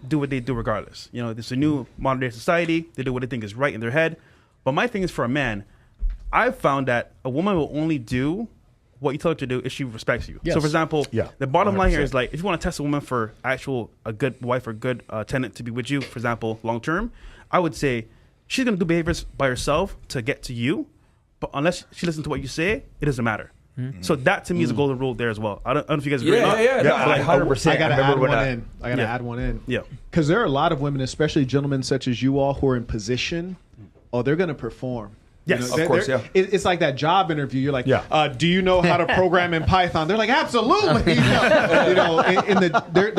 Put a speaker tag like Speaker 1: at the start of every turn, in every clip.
Speaker 1: do what they do regardless. You know, it's a new modern day society. They do what they think is right in their head. But my thing is, for a man, I've found that a woman will only do what you tell her to do if she respects you.
Speaker 2: Yes.
Speaker 1: So, for example, the bottom
Speaker 2: 100%.
Speaker 1: line here is like, if you want to test a woman for a good wife or good tenant to be with you, for example, long term, I would say she's going to do behaviors by herself to get to you. But unless she listens to what you say, it doesn't matter. So that to me is a golden rule there as well. I don't know if you guys agree.
Speaker 3: Yeah, 100%.
Speaker 2: I gotta add one in.
Speaker 1: Yeah.
Speaker 2: Because there are a lot of women, especially gentlemen such as you all, who are in position. Oh, they're gonna perform.
Speaker 1: Yes,
Speaker 3: of course, yeah.
Speaker 2: It's like that job interview. You're like, do you know how to program in Python? They're like, absolutely. They're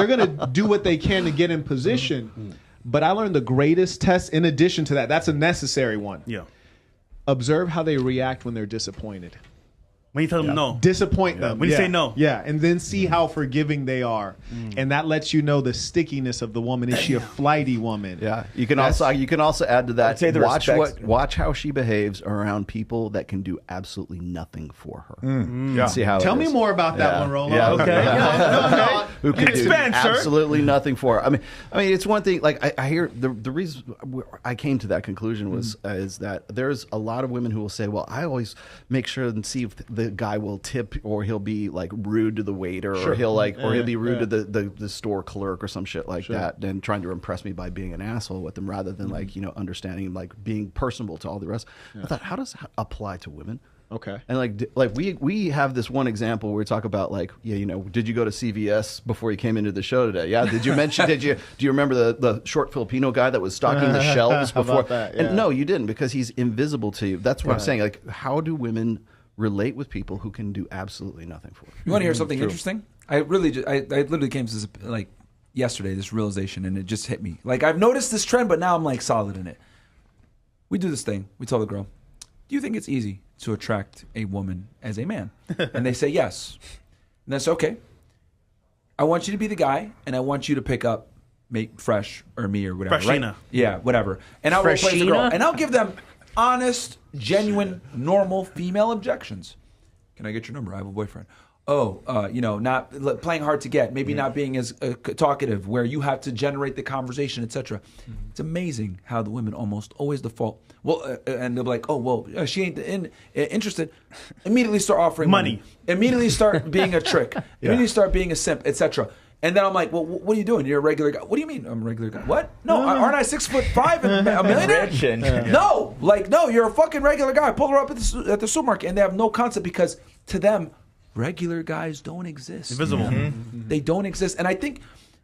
Speaker 2: going to do what they can to get in position. But I learned the greatest test, in addition to that, that's a necessary one.
Speaker 1: Yeah.
Speaker 2: Observe how they react when they're disappointed.
Speaker 1: When you tell them no.
Speaker 2: Disappoint them.
Speaker 1: When you say no.
Speaker 2: Yeah, and then see how forgiving they are. And that lets you know the stickiness of the woman. Is she a flighty woman?
Speaker 4: Yeah. You can also add to that.
Speaker 3: I'd say the
Speaker 4: watch how she behaves around people that can do absolutely nothing for her. See how
Speaker 2: Tell
Speaker 4: it
Speaker 2: me
Speaker 4: is.
Speaker 2: more about that one, Rolo.
Speaker 4: Yeah.
Speaker 2: Okay. No.
Speaker 4: Who can do
Speaker 1: Expand, sir.
Speaker 4: absolutely nothing for her. I mean, it's one thing. Like I hear the reason I came to that conclusion was is that there's a lot of women who will say, "Well, I always make sure and see if the guy will tip, or he'll be like rude to the waiter, or he'll be rude to the store clerk or some shit like that, and trying to impress me by being an asshole with them rather than like understanding, like being personable to all the rest." I thought, how does that apply to women?
Speaker 2: Okay.
Speaker 4: And like we have this one example where we talk about like, did you go to CVS before you came into the show today? Yeah. Did you mention, do you remember the short Filipino guy that was stocking the shelves before?
Speaker 2: How about that? Yeah.
Speaker 4: And no, you didn't, because he's invisible to you. That's what I'm saying. Like, how do women relate with people who can do absolutely nothing for them?
Speaker 3: You want to hear something interesting? I literally came to this like yesterday, this realization, and it just hit me. Like, I've noticed this trend, but now I'm like solid in it. We do this thing. We tell the girl, "Do you think it's easy to attract a woman as a man?" And they say yes. And that's okay. I want you to be the guy, and I want you to pick up Fresh or me or whatever.
Speaker 1: Freshina.
Speaker 3: Right? Yeah, whatever. And I'll replace the girl, and I'll give them honest, genuine, normal female objections. "Can I get your number? I have a boyfriend." "Oh, not playing hard to get, maybe not being as talkative, where you have to generate the conversation, etc." It's amazing how the women almost always default. Well, and they'll be like, "Oh, well, she ain't interested." Immediately start offering money. Immediately start being a trick. Immediately start being a simp, etc. And then I'm like, "Well, what are you doing? You're a regular guy." "What do you mean I'm a regular guy?" "What? No, aren't I 6'5" and a millionaire?" No, you're a fucking regular guy. Pull her up at the supermarket, and they have no concept, because to them, regular guys don't exist.
Speaker 1: Invisible.
Speaker 3: They don't exist. And I think,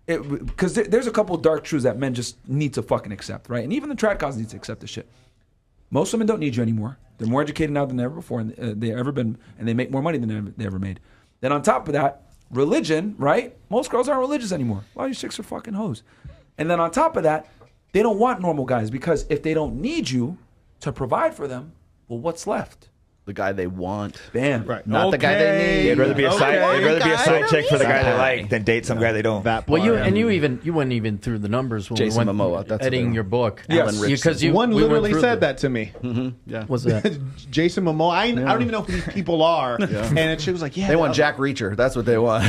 Speaker 3: because there's a couple of dark truths that men just need to fucking accept, right? And even the trad guys need to accept this shit. Most women don't need you anymore. They're more educated now than ever before, and they've ever been, and they make more money than they ever made. Then on top of that, religion, right? Most girls aren't religious anymore. A lot of these chicks are fucking hoes. And then on top of that, they don't want normal guys, because if they don't need you to provide for them, well, what's left?
Speaker 4: The guy they want.
Speaker 3: Bam.
Speaker 2: Right.
Speaker 4: Not the guy they need.
Speaker 5: They'd rather be a side chick for the guy they
Speaker 4: Exactly.
Speaker 5: like than date some guy they don't.
Speaker 6: Well, you went even through the numbers when
Speaker 4: Jason
Speaker 6: we went
Speaker 4: Momoa, that's
Speaker 6: editing
Speaker 4: the-
Speaker 6: your book.
Speaker 4: Alan Richson.
Speaker 6: Because
Speaker 2: One
Speaker 6: we
Speaker 2: literally
Speaker 6: went through
Speaker 2: said that to me.
Speaker 4: Yeah.
Speaker 6: Was that?
Speaker 2: Jason Momoa. I don't even know who these people are. And she was like, "Yeah."
Speaker 4: They want Jack Reacher. That's what they want.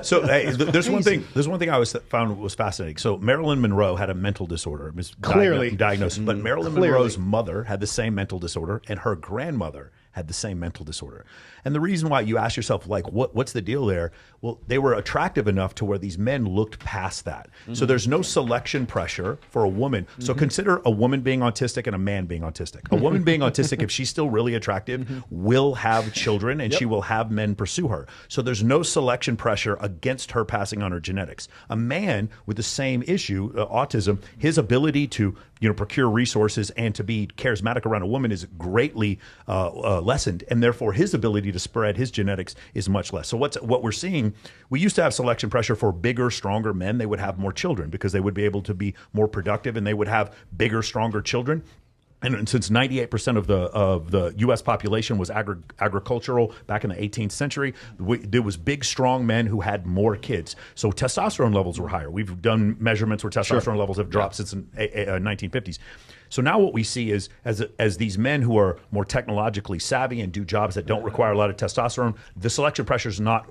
Speaker 7: So there's one thing. There's one thing I found was fascinating. So Marilyn Monroe had a mental disorder.
Speaker 2: Clearly
Speaker 7: diagnosed, but Marilyn Monroe's mother had the same mental disorder, and her grandmother had the same mental disorder. And the reason why, you ask yourself, like, what's the deal there? Well, they were attractive enough to where these men looked past that. So there's no selection pressure for a woman. So consider a woman being autistic and a man being autistic. A woman being autistic, if she's still really attractive, will have children, and she will have men pursue her. So there's no selection pressure against her passing on her genetics. A man with the same issue, autism, his ability to procure resources and to be charismatic around a woman is greatly lessened, and therefore his ability to spread his genetics is much less. So what we're seeing, we used to have selection pressure for bigger, stronger men. They would have more children because they would be able to be more productive, and they would have bigger, stronger children. And since 98% of the U.S. population was agricultural back in the 18th century, there was big, strong men who had more kids. So testosterone levels were higher. We've done measurements where testosterone levels have dropped since the 1950s. So now what we see is as these men who are more technologically savvy and do jobs that don't require a lot of testosterone, the selection pressure is not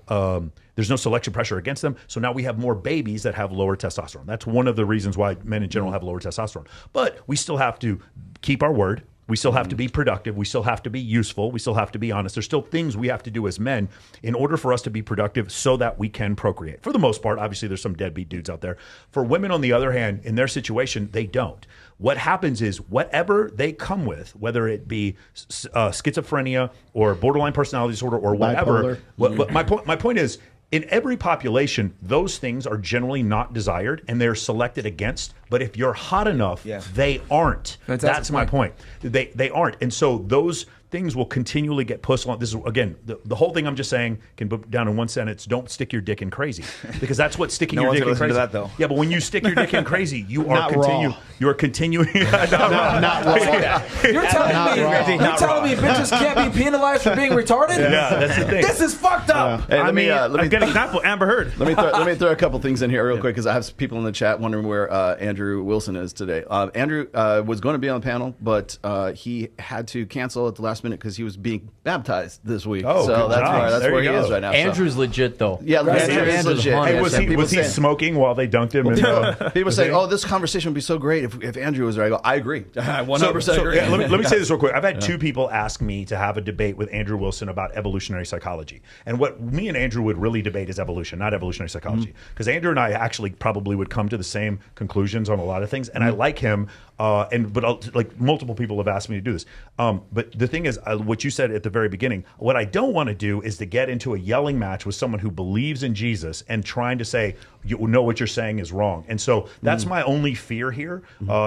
Speaker 7: there's no selection pressure against them. So now we have more babies that have lower testosterone. That's one of the reasons why men in general have lower testosterone. But we still have to keep our word. We still have to be productive. We still have to be useful. We still have to be honest. There's still things we have to do as men in order for us to be productive so that we can procreate. For the most part, obviously, there's some deadbeat dudes out there. For women, on the other hand, in their situation, they don't. What happens is whatever they come with, whether it be schizophrenia or borderline personality disorder or whatever, my point is, in every population, those things are generally not desired and they're selected against. But if you're hot enough, they aren't. That's my point. They aren't. And so those things will continually get pushed on. This is, again, the whole thing I'm just saying can put down in one sentence: don't stick your dick in crazy, because that's what sticking your dick in crazy.
Speaker 5: To that, though.
Speaker 7: Yeah, but when you stick your dick in crazy, you are continuing.
Speaker 2: Not raw.
Speaker 3: You're telling me bitches can't be penalized for being retarded?
Speaker 7: Yeah, that's the thing.
Speaker 3: This is fucked up.
Speaker 4: Hey,
Speaker 1: I've got an example. Amber Heard.
Speaker 4: Let me throw a couple things in here real quick, because I have people in the chat wondering where Andrew Wilson is today. Andrew was going to be on the panel, but he had to cancel at the last minute because he was being baptized this week.
Speaker 7: Oh,
Speaker 4: so that's where he is right now.
Speaker 6: Andrew's legit, though.
Speaker 4: Yeah, Andrew is legit.
Speaker 7: Hey, was he smoking while they dunked him?
Speaker 4: People say, "Oh, this conversation would be so great if Andrew was there." I go, "I agree, 100% agree."
Speaker 7: Yeah, let me say this real quick. I've had two people ask me to have a debate with Andrew Wilson about evolutionary psychology, and what me and Andrew would really debate is evolution, not evolutionary psychology, because Andrew and I actually probably would come to the same conclusions on a lot of things, and I like him. But multiple people have asked me to do this. But the thing is, what you said at the very beginning, what I don't want to do is to get into a yelling match with someone who believes in Jesus and trying to say, you know, what you're saying is wrong. And so that's my only fear here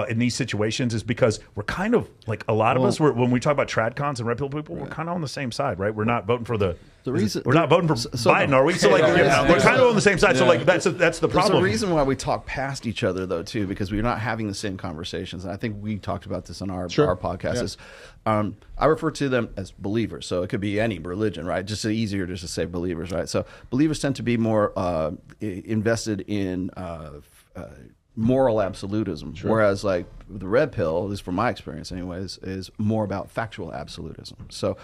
Speaker 7: in these situations, is because we're kind of like, a lot of us, when we talk about tradcons and red pill people, we're kind of on the same side, right? We're not voting for we're not voting for Biden, are we? So we're kind of on the same side. So that's the problem.
Speaker 4: There's a reason why we talk past each other, though, too, because we're not having the same conversations. And I think we talked about this on our podcast. Is, I refer to them as believers. So it could be any religion, right? Just easier just to say believers, right? So believers tend to be more invested in moral absolutism, whereas like the red pill, at least from my experience anyways, is more about factual absolutism. So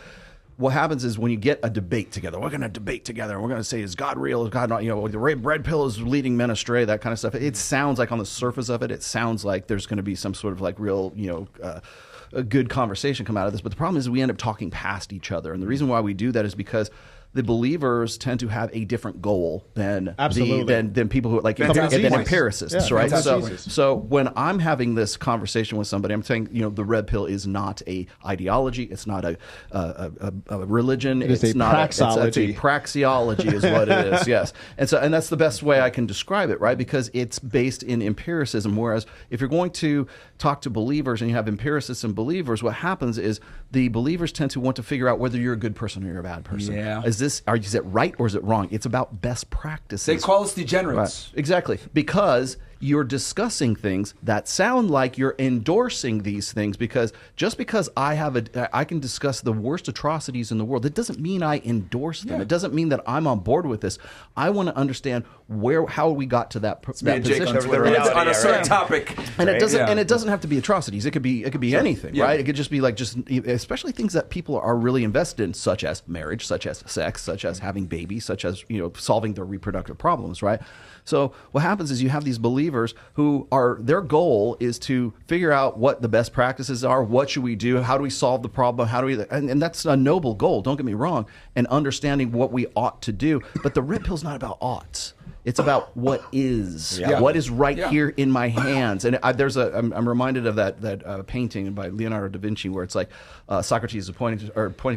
Speaker 4: what happens is, when you get a debate together, we're going to debate together, and we're going to say, is God real? Is God not? You know, the red pill is leading men astray, that kind of stuff. It sounds like, on the surface of it, it sounds like there's going to be some sort of like real, a good conversation come out of this. But the problem is, we end up talking past each other. And the reason why we do that is because the believers tend to have a different goal than people who than empiricists, right? So when I'm having this conversation with somebody, I'm saying, the red pill is not a ideology, it's not a religion, it's not praxeology. It's a praxeology is what it is, yes. And that's the best way I can describe it, right? Because it's based in empiricism. Whereas if you're going to talk to believers and you have empiricists and believers, what happens is the believers tend to want to figure out whether you're a good person or you're a bad person.
Speaker 3: Yeah.
Speaker 4: Is it right or is it wrong? It's about best practices.
Speaker 3: They call us degenerates.
Speaker 4: Right. Exactly. Because you're discussing things that sound like you're endorsing these things, because just because I can discuss the worst atrocities in the world, it doesn't mean I endorse them. It doesn't mean that I'm on board with this. I want to understand how we got to that position
Speaker 3: on a certain topic.
Speaker 4: And it doesn't have to be atrocities. It could be anything, right? It could just be like, especially things that people are really invested in, such as marriage, such as sex, such as having babies, such as solving their reproductive problems, right? So what happens is, you have these believers who their goal is to figure out what the best practices are, what should we do, how do we solve the problem, and that's a noble goal, don't get me wrong, and understanding what we ought to do. But the red pill's not about oughts. It's about what is, what is right here in my hands. And I'm reminded of that painting by Leonardo da Vinci, where it's like Socrates is pointing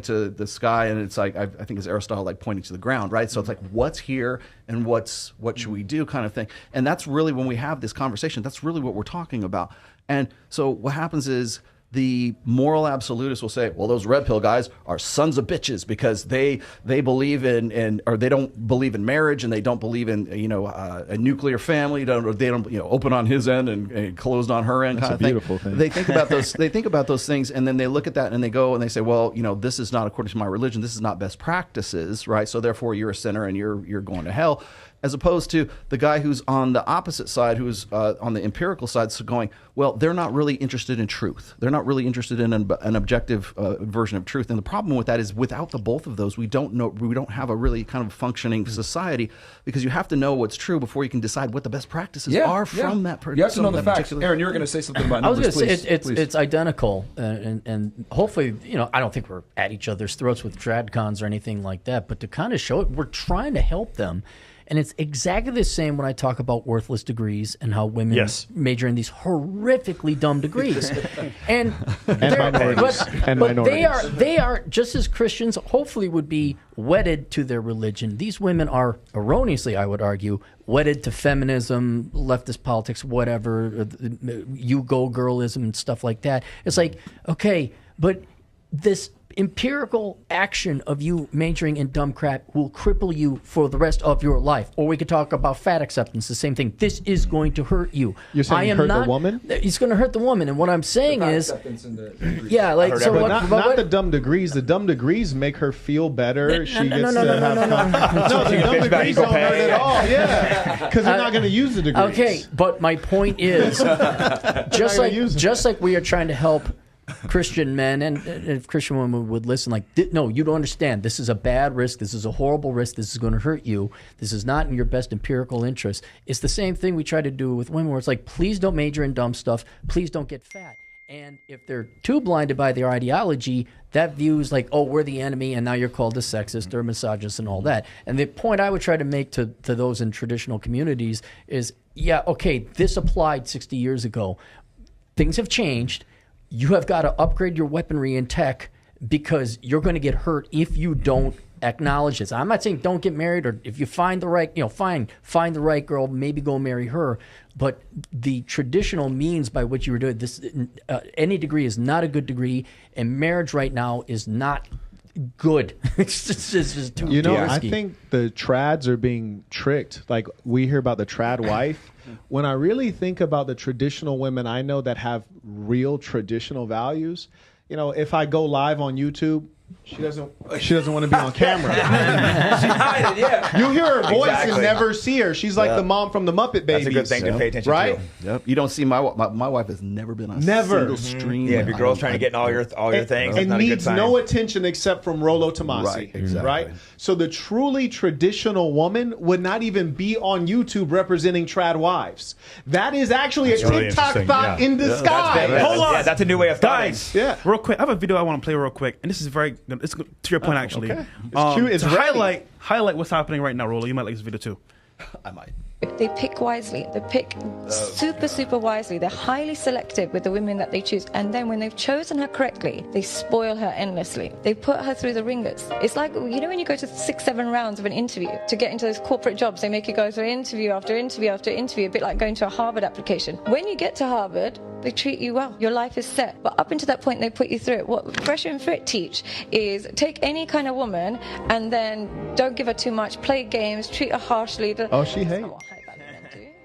Speaker 4: to the sky, and it's like, I think it's Aristotle, like pointing to the ground, right? So it's like, what's here and what should we do, kind of thing. And that's really, when we have this conversation, that's really what we're talking about. And so what happens is, the moral absolutists will say, well, those red pill guys are sons of bitches because they believe in or they don't believe in marriage and they don't believe in a nuclear family. They don't open on his end and closed on her end.
Speaker 2: That's
Speaker 4: kind
Speaker 2: a
Speaker 4: of thing.
Speaker 2: beautiful thing.
Speaker 4: They think about those. They think about those things, and then they look at that and they go and they say, well, this is not according to my religion. This is not best practices, right? So therefore, you're a sinner and you're going to hell. As opposed to the guy who's on the opposite side, who's on the empirical side, so going, well, they're not really interested in truth. They're not really interested in an objective version of truth. And the problem with that is, without the both of those, we don't have a really kind of functioning society, because you have to know what's true before you can decide what the best practices are from that person.
Speaker 3: You have to know the facts. Aaron, you were going to say something about numbers.
Speaker 6: I was going to say it's identical, and hopefully, I don't think we're at each other's throats with tradcons or anything like that, but to kind of show it, we're trying to help them. And it's exactly the same when I talk about worthless degrees and how women major in these horrifically dumb degrees. and minorities. But they are, just as Christians hopefully would be wedded to their religion. These women are erroneously, I would argue, wedded to feminism, leftist politics, whatever, you go girlism and stuff like that. It's like, okay, but this empirical action of you majoring in dumb crap will cripple you for the rest of your life. Or we could talk about fat acceptance, the same thing. This is going to hurt you.
Speaker 2: You're saying the woman?
Speaker 6: It's going to hurt the woman. And what I'm saying is,
Speaker 2: not the dumb degrees. The dumb degrees make her feel better. She gets to have no, the dumb degrees don't hurt at all. Yeah, because they're not going to use the degrees.
Speaker 6: Okay, but my point is, just like we are trying to help Christian men, and if Christian women would listen, like, no, you don't understand. This is a bad risk. This is a horrible risk. This is going to hurt you. This is not in your best empirical interest. It's the same thing we try to do with women, where it's like, please don't major in dumb stuff. Please don't get fat. And if they're too blinded by their ideology, that view is like, oh, we're the enemy, and now you're called a sexist or misogynist and all that. And the point I would try to make to those in traditional communities is, yeah, okay, this applied 60 years ago. Things have changed. You have got to upgrade your weaponry and tech, because you're going to get hurt if you don't acknowledge this. I'm not saying don't get married, or if you find the right, find the right girl, maybe go marry her. But the traditional means by which you were doing this, any degree is not a good degree, and marriage right now is not good. It's just too risky.
Speaker 2: I think the trads are being tricked. Like, we hear about the trad wife. When I really think about the traditional women I know that have real traditional values, if I go live on YouTube, she doesn't want to be on camera.
Speaker 3: She hide it, yeah.
Speaker 2: You hear her voice and never see her. She's like the mom from the Muppet Babies.
Speaker 5: That's a good thing to pay attention
Speaker 2: to.
Speaker 4: Yep. You don't see my wife has never been on a single stream.
Speaker 5: Yeah, if your girl's trying to get in all your things,
Speaker 2: and
Speaker 5: not
Speaker 2: needs
Speaker 5: a good sign.
Speaker 2: no attention except from Rollo Tomasi.
Speaker 4: Right, exactly.
Speaker 2: Right? So the truly traditional woman would not even be on YouTube representing trad wives. That is actually a
Speaker 7: really
Speaker 2: TikTok
Speaker 7: interesting.
Speaker 2: thought in disguise.
Speaker 1: Hold on.
Speaker 5: Yeah, that's a new way of thought.
Speaker 1: Guys,
Speaker 2: real
Speaker 1: quick, I have a video I want to play real quick, and this is it's to your point, actually.
Speaker 2: Okay. It's cute. It's
Speaker 1: to
Speaker 2: ready.
Speaker 1: highlight what's happening right now, Rollo. You might like this video too.
Speaker 4: I might.
Speaker 8: They pick wisely. They pick super wisely. They're highly selective with the women that they choose. And then when they've chosen her correctly, they spoil her endlessly. They put her through the ringers. It's like, when you go to 6-7 rounds of an interview to get into those corporate jobs, they make you go through interview after interview after interview, a bit like going to a Harvard application. When you get to Harvard, they treat you well. Your life is set. But up until that point, they put you through it. What Fresh and Fit teach is take any kind of woman and then don't give her too much, play games, treat her harshly.
Speaker 2: Oh, she hates.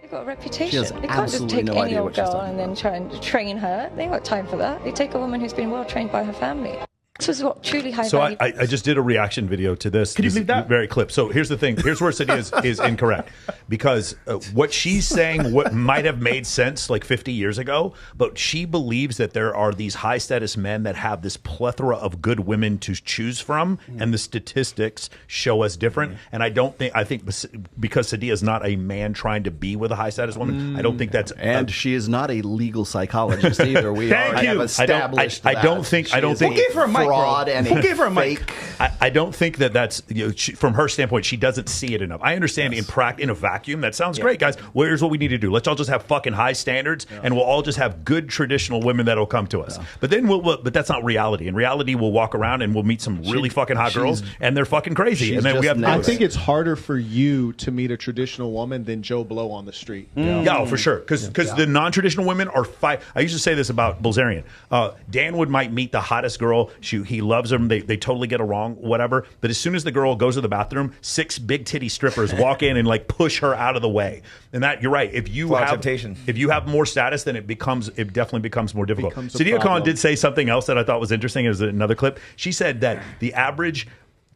Speaker 8: They've got a reputation. They can't just take any old girl and then try and train her. They ain't got time for that. They take a woman who's been well trained by her family. This was what truly high value.
Speaker 7: So I just did a reaction video to this.
Speaker 1: Can you believe that?
Speaker 7: Very clip. So here's the thing. Here's where Sadie is incorrect. Because what she's saying what might have made sense like 50 years ago, but she believes that there are these high status men that have this plethora of good women to choose from, and the statistics show us different. And I think because Sadie is not a man trying to be with a high status woman, I don't think that's...
Speaker 4: And she is not a legal psychologist either.
Speaker 1: Thank you.
Speaker 4: have established
Speaker 7: I don't think
Speaker 1: Who gave her a mic,
Speaker 4: fraud
Speaker 1: bro?
Speaker 4: and
Speaker 1: Who gave her a mic?
Speaker 7: I don't think that's from her standpoint. She doesn't see it enough. I understand in a vacuum vacuum. That sounds great, guys. Well, here's what we need to do. Let's all just have fucking high standards, and we'll all just have good traditional women that'll come to us. But then but that's not reality. In reality, we'll walk around and we'll meet some really fucking hot girls, and they're fucking crazy. And then we have.
Speaker 2: I think it's harder for you to meet a traditional woman than Joe Blow on the street.
Speaker 7: Yeah, for sure. Because the non-traditional women are I used to say this about Bilzerian. Dan might meet the hottest girl. He loves them. They totally get along, whatever. But as soon as the girl goes to the bathroom, 6 big titty strippers walk in and like push her out of the way. And that, you're right. If you have more status, then it definitely becomes more difficult. Sadie Khan did say something else that I thought was interesting. It was another clip. She said that the average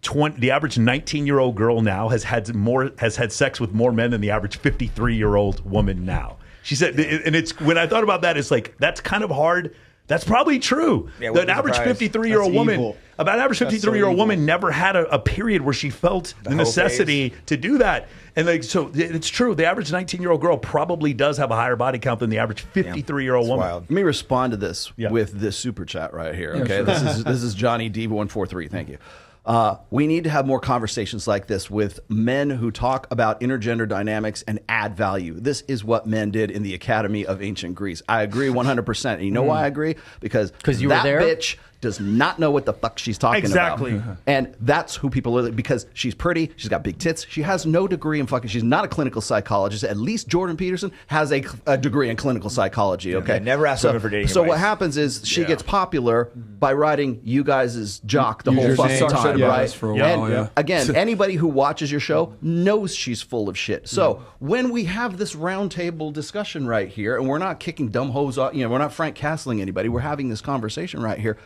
Speaker 7: 19-year-old girl now has had sex with more men than the average 53-year-old woman now. She said, and it's when I thought about that, it's like that's kind of hard. That's probably true. Yeah, an average 53-year-old woman, about average 53-year-old woman, never had a period where she felt the necessity to do that. And like, so it's true. The average 19-year-old girl probably does have a higher body count than the average 53-year-old woman.
Speaker 4: Wild. Let me respond to this with this super chat right here. Okay, this is Johnny D143. Thank you. We need to have more conversations like this with men who talk about intergender dynamics and add value. This is what men did in the Academy of Ancient Greece. I agree 100%. And you know why I agree? Because
Speaker 6: you were there?
Speaker 4: Bitch does not know what the fuck she's talking about. And that's who people are, because she's pretty, she's got big tits, she has no degree in fucking, she's not a clinical psychologist. At least Jordan Peterson has a degree in clinical psychology, okay?
Speaker 5: Never ask women for dating
Speaker 4: So
Speaker 5: advice.
Speaker 4: what happens is she gets popular by riding you guys' jock the whole fucking time, right?
Speaker 3: For a while,
Speaker 4: and again, anybody who watches your show knows she's full of shit. So when we have this roundtable discussion right here, and we're not kicking dumb hoes off, we're not Frank Castling anybody, we're having this conversation right here.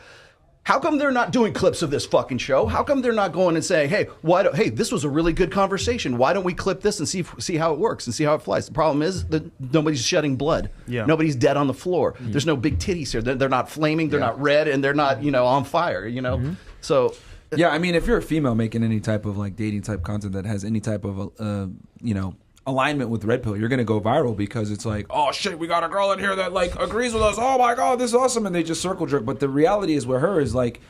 Speaker 4: How come they're not doing clips of this fucking show? How come they're not going and saying, hey, this was a really good conversation. Why don't we clip this and see how it works and see how it flies? The problem is that nobody's shedding blood. Yeah. Nobody's dead on the floor. There's no big titties here. They're not flaming. They're not red, and they're not on fire. So.
Speaker 3: Yeah, I mean, if you're a female making any type of like dating type content that has any type of alignment with Red Pill, you're gonna go viral because it's like, oh shit, we got a girl in here that like agrees with us. Oh my god, this is awesome, and they just circle jerk. But the reality is, with her is like,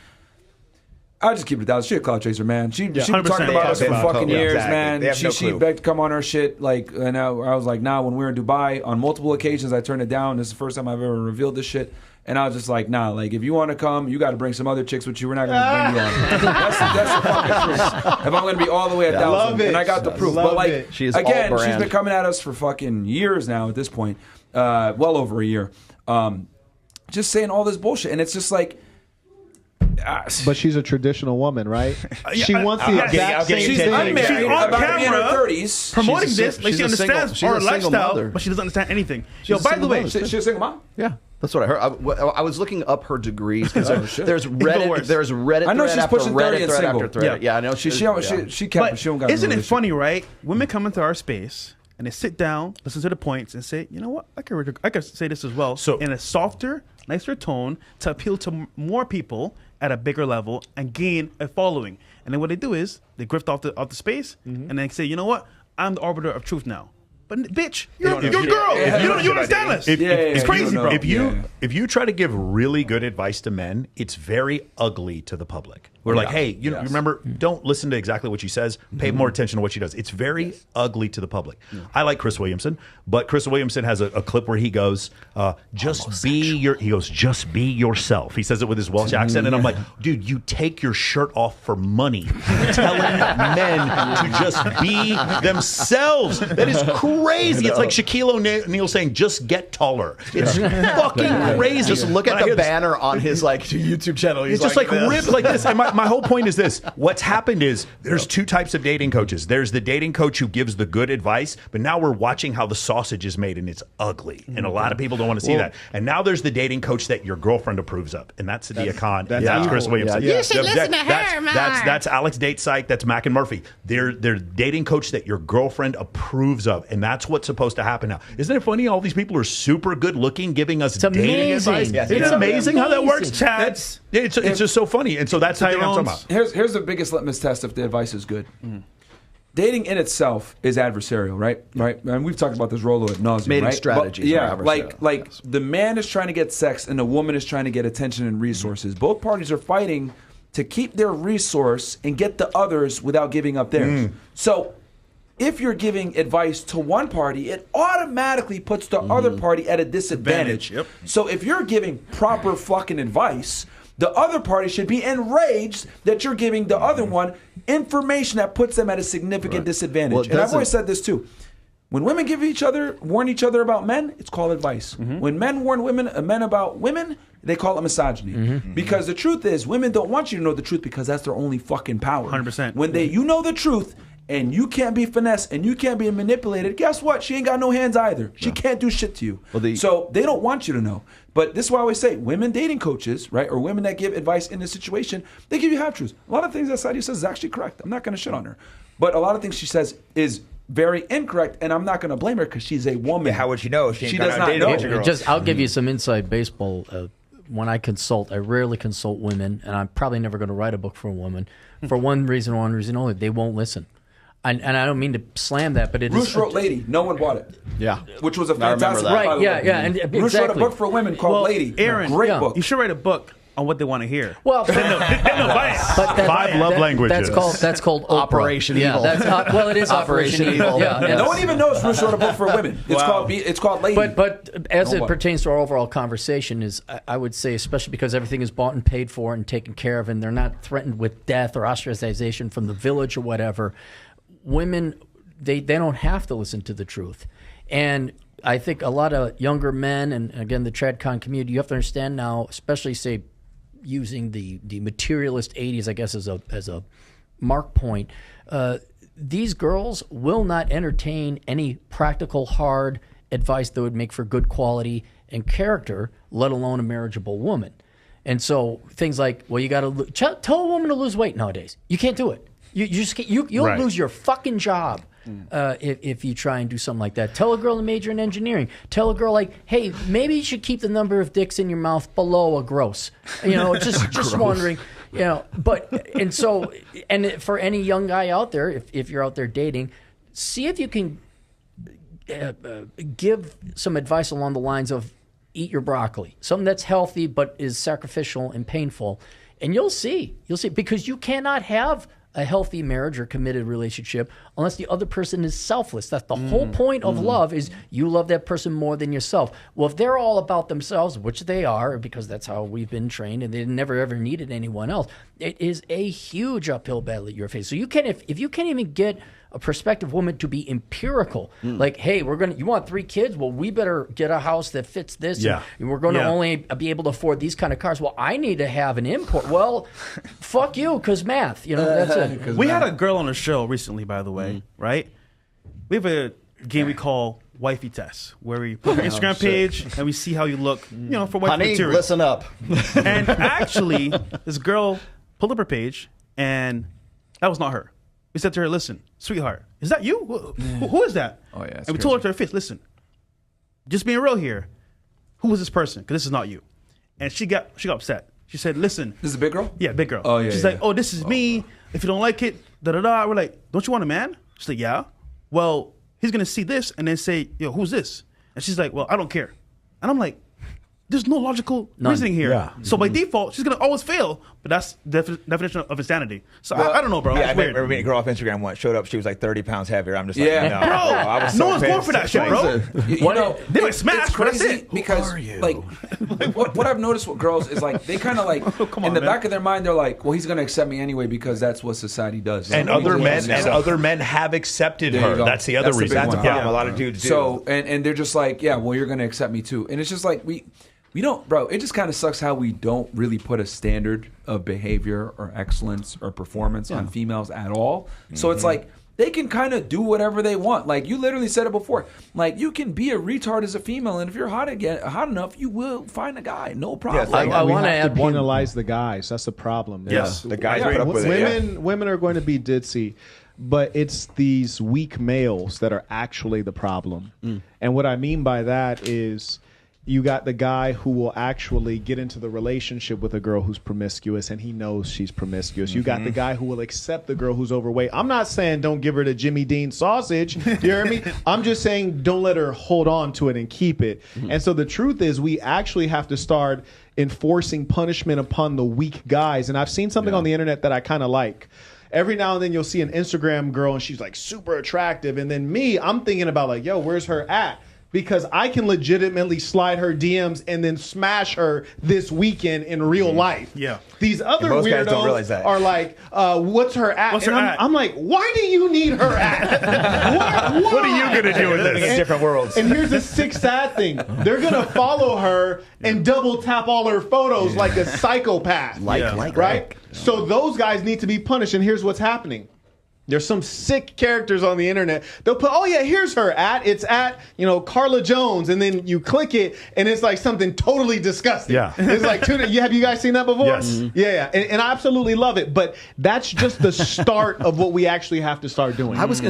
Speaker 3: I just keep it down. She a cloud chaser, man. She's been talking about us for fucking years, man. She begged to come on her shit. Like, and I was like, nah. When we were in Dubai, on multiple occasions, I turned it down. This is the first time I've ever revealed this shit. And I was just like, nah, like, if you want to come, you got to bring some other chicks with you. We're not going to bring you on. That's the fucking truth. If I'm going to be all the way at 1,000, and I got the proof. But, like, again, she's been coming at us for fucking years now at this point. Well over a year. Just saying all this bullshit. And it's just like...
Speaker 2: but she's a traditional woman, right? She wants the exact same thing.
Speaker 3: She's unmarried,
Speaker 1: she's on
Speaker 3: about to be in her
Speaker 1: camera
Speaker 3: 30s.
Speaker 1: promoting this. Like, she understands our lifestyle,
Speaker 4: mother.
Speaker 1: but she doesn't understand anything. By the way,
Speaker 3: she's a single mom?
Speaker 4: Yeah. That's what I heard. I was looking up her degrees because there's Reddit.
Speaker 3: I know she's pushing 30 and
Speaker 4: thread
Speaker 3: single.
Speaker 4: after thread. Yeah, I know
Speaker 3: she kept. She don't got.
Speaker 1: Isn't it funny, right? Women come into our space and they sit down, listen to the points, and say, you know what? I could say this as well. So in a softer, nicer tone to appeal to more people at a bigger level and gain a following. And then what they do is they grift off the space and they say, you know what? I'm the arbiter of truth now. But bitch, you're a girl. You understand this. It's crazy, bro.
Speaker 7: If you try to give really good advice to men, it's very ugly to the public. We're like, hey, you remember, don't listen to exactly what she says. Pay more attention to what she does. It's very ugly to the public. I like Chris Williamson, but Chris Williamson has a clip where he goes, just be yourself. He says it with his Welsh accent, and I'm like, dude, you take your shirt off for money, telling men to just be themselves. That is crazy. It's like Shaquille O'Neal saying, just get taller. It's fucking crazy.
Speaker 4: Just look at the banner on his YouTube channel.
Speaker 7: It's just like ripped like this. And my whole point is this. What's happened is there's two types of dating coaches. There's the dating coach who gives the good advice, but now we're watching how the sausage is made and it's ugly. And a lot of people don't want to see that. And now there's the dating coach that your girlfriend approves of. And that's Sadie Khan. That's Chris Williamson.
Speaker 9: You should listen to her, man.
Speaker 7: That's Alex Datesike. That's Mac and Murphy. They're dating coach that your girlfriend approves of. And that's what's supposed to happen now. Isn't it funny? All these people are super good looking, giving us dating advice.
Speaker 1: Yes,
Speaker 7: it's amazing how that works.
Speaker 1: It's
Speaker 7: just so funny. And so that's the thing I'm talking about.
Speaker 3: Here's the biggest litmus test if the advice is good. Dating in itself is adversarial, right? Right, and we've talked about this Rolo ad nauseum,
Speaker 4: Mating
Speaker 3: right?
Speaker 4: strategies.
Speaker 3: Like the man is trying to get sex and the woman is trying to get attention and resources. Both parties are fighting to keep their resource and get the others without giving up theirs. So if you're giving advice to one party, it automatically puts the other party at a disadvantage.
Speaker 1: Yep.
Speaker 3: So if you're giving proper fucking advice, the other party should be enraged that you're giving the other one information that puts them at a significant disadvantage.
Speaker 4: Well,
Speaker 3: and I've always said this too. When women warn each other about men, it's called advice. When men warn men about women, they call it misogyny. Because the truth is, women don't want you to know the truth because that's their only fucking power.
Speaker 1: 100%.
Speaker 3: When you know the truth and you can't be finessed and you can't be manipulated, guess what? She ain't got no hands either. She can't do shit to you. So they don't want you to know. But this is why I always say, women dating coaches, right, or women that give advice in this situation, they give you half-truths. A lot of things that Sadie says is actually correct. I'm not going to shit on her. But a lot of things she says is very incorrect, and I'm not going to blame her because she's a woman.
Speaker 5: Yeah, how would she know?
Speaker 3: She does not know.
Speaker 6: I'll give you some inside baseball. When I consult, I rarely consult women, and I'm probably never going to write a book for a woman for one reason only: they won't listen. And I don't mean to slam that, but
Speaker 3: Bruce wrote Lady. No one bought it.
Speaker 4: Yeah.
Speaker 3: Which was a fantastic book.
Speaker 6: Right, yeah. And
Speaker 3: Bruce wrote a book for women called Lady.
Speaker 1: Aaron,
Speaker 3: great book.
Speaker 1: You should write a book on what they want to hear.
Speaker 6: Well,
Speaker 1: They don't buy it.
Speaker 6: but
Speaker 7: 5 love languages.
Speaker 6: That's called Oprah.
Speaker 4: Operation Evil.
Speaker 6: Well, it is Operation Evil. Yeah.
Speaker 3: No one even knows Bruce wrote a book for women. It's called Lady.
Speaker 6: But as it pertains to our overall conversation, I would say, especially because everything is bought and paid for and taken care of, and they're not threatened with death or ostracization from the village or whatever, women, they don't have to listen to the truth. And I think a lot of younger men, and again, the TradCon community, you have to understand now, especially, say, using the materialist 80s, I guess, as a mark point, these girls will not entertain any practical, hard advice that would make for good quality and character, let alone a marriageable woman. And so things like, well, you got to tell a woman to lose weight nowadays. You can't do it. You'll lose your fucking job. If you try and do something like that. Tell a girl to major in engineering. Tell a girl, like, hey, maybe you should keep the number of dicks in your mouth below a gross. Just wondering, and for any young guy out there, if you're out there dating, see if you can give some advice along the lines of eat your broccoli, something that's healthy but is sacrificial and painful, and you'll see because you cannot have a healthy marriage or committed relationship unless the other person is selfless. That's the whole point of love, is you love that person more than yourself. Well, if they're all about themselves, which they are, because that's how we've been trained, and they never ever needed anyone else, it is a huge uphill battle that you're facing. So you can, if you can't even get a prospective woman to be empirical, like, hey, you want 3 kids? Well, we better get a house that fits this.
Speaker 7: Yeah.
Speaker 6: And we're going to only be able to afford these kind of cars. Well, I need to have an import. Well, fuck you, because math. That's it.
Speaker 1: We had a girl on the show recently, by the way, right? We have a game we call Wifey Test, where we put our Instagram page and we see how you look, for wife
Speaker 4: Honey,
Speaker 1: material.
Speaker 4: listen up.
Speaker 1: And actually, this girl pulled up her page, and that was not her. We said to her, listen, sweetheart, is that you? Who is that?
Speaker 3: Oh, yeah.
Speaker 1: And we told her to her face, listen, just being real here, who is this person? Because this is not you. And she got upset. She said, listen.
Speaker 3: This is a big girl?
Speaker 1: Yeah, big girl.
Speaker 3: Oh, yeah.
Speaker 1: She's like, oh, this is me. If you don't like it, da-da-da. We're like, don't you want a man? She's like, yeah. Well, he's going to see this and then say, yo, who's this? And she's like, well, I don't care. And I'm like, there's no logical reasoning here.
Speaker 7: Yeah.
Speaker 1: So by default, she's going to always fail. But that's definition of insanity. So I don't know, bro.
Speaker 5: Yeah,
Speaker 1: It's
Speaker 5: I
Speaker 1: weird.
Speaker 5: remember meeting a girl off Instagram once, showed up, she was like 30 pounds heavier. I'm just like,
Speaker 3: Yeah.
Speaker 5: no.
Speaker 1: Bro,
Speaker 5: I was
Speaker 1: no
Speaker 5: so
Speaker 1: one's going
Speaker 5: pissed.
Speaker 1: for that shit, bro. They might smash,
Speaker 3: it's
Speaker 1: but that's
Speaker 3: crazy
Speaker 1: it.
Speaker 3: because, like, what I've noticed with girls is, like, they kind of, like, in the back of their mind, they're like, well, he's going to accept me anyway because that's what society does.
Speaker 7: And other men have accepted
Speaker 3: There you
Speaker 7: her.
Speaker 3: go.
Speaker 7: That's the other
Speaker 3: That's the
Speaker 7: reason.
Speaker 3: big
Speaker 5: That's a
Speaker 3: one.
Speaker 5: problem. A lot of dudes do.
Speaker 3: So, and they're just like, yeah, well, you're going to accept me too. And it's just like, we don't, bro, it just kind of sucks how we don't really put a standard of behavior or excellence or performance on females at all. So it's like, they can kind of do whatever they want. Like, you literally said it before. Like, you can be a retard as a female, and if you're hot enough, you will find a guy. No problem.
Speaker 5: Yeah,
Speaker 6: I want to
Speaker 2: have
Speaker 6: add
Speaker 2: to
Speaker 6: one.
Speaker 2: penalize the guys. That's the problem.
Speaker 1: Yes.
Speaker 5: The guys put up with
Speaker 2: Women are going to be ditzy, but it's these weak males that are actually the problem. And what I mean by that is, you got the guy who will actually get into the relationship with a girl who's promiscuous, and he knows she's promiscuous. You got the guy who will accept the girl who's overweight. I'm not saying don't give her the Jimmy Dean sausage. You hear me? I'm just saying don't let her hold on to it and keep it. And so the truth is, we actually have to start enforcing punishment upon the weak guys. And I've seen something on the internet that I kind of like. every now and then you'll see an Instagram girl and she's like super attractive. And then I'm thinking about like, yo, where's her at? Because I can legitimately slide her DMs and then smash her this weekend in real life.
Speaker 1: Yeah.
Speaker 2: These other
Speaker 5: most guys don't
Speaker 2: weirdos
Speaker 5: realize that.
Speaker 2: are like, what's her at?
Speaker 1: What's
Speaker 2: and
Speaker 1: her at?
Speaker 2: I'm like, why do you need her at? What are you
Speaker 7: going to do with
Speaker 5: Living in
Speaker 7: this?
Speaker 5: different worlds.
Speaker 2: And here's the sick, sad thing. They're going to follow her and double tap all her photos like a psychopath. Right? So those guys need to be punished. And here's what's happening. There's some sick characters on the internet. They'll put, oh yeah, here's her at. It's at, Carla Jones. And then you click it and it's like something totally disgusting.
Speaker 7: Yeah.
Speaker 2: It's like, have you guys seen that before?
Speaker 7: Yes.
Speaker 2: Yeah. And I absolutely love it. But that's just the start of what we actually have to start doing.
Speaker 4: I was gonna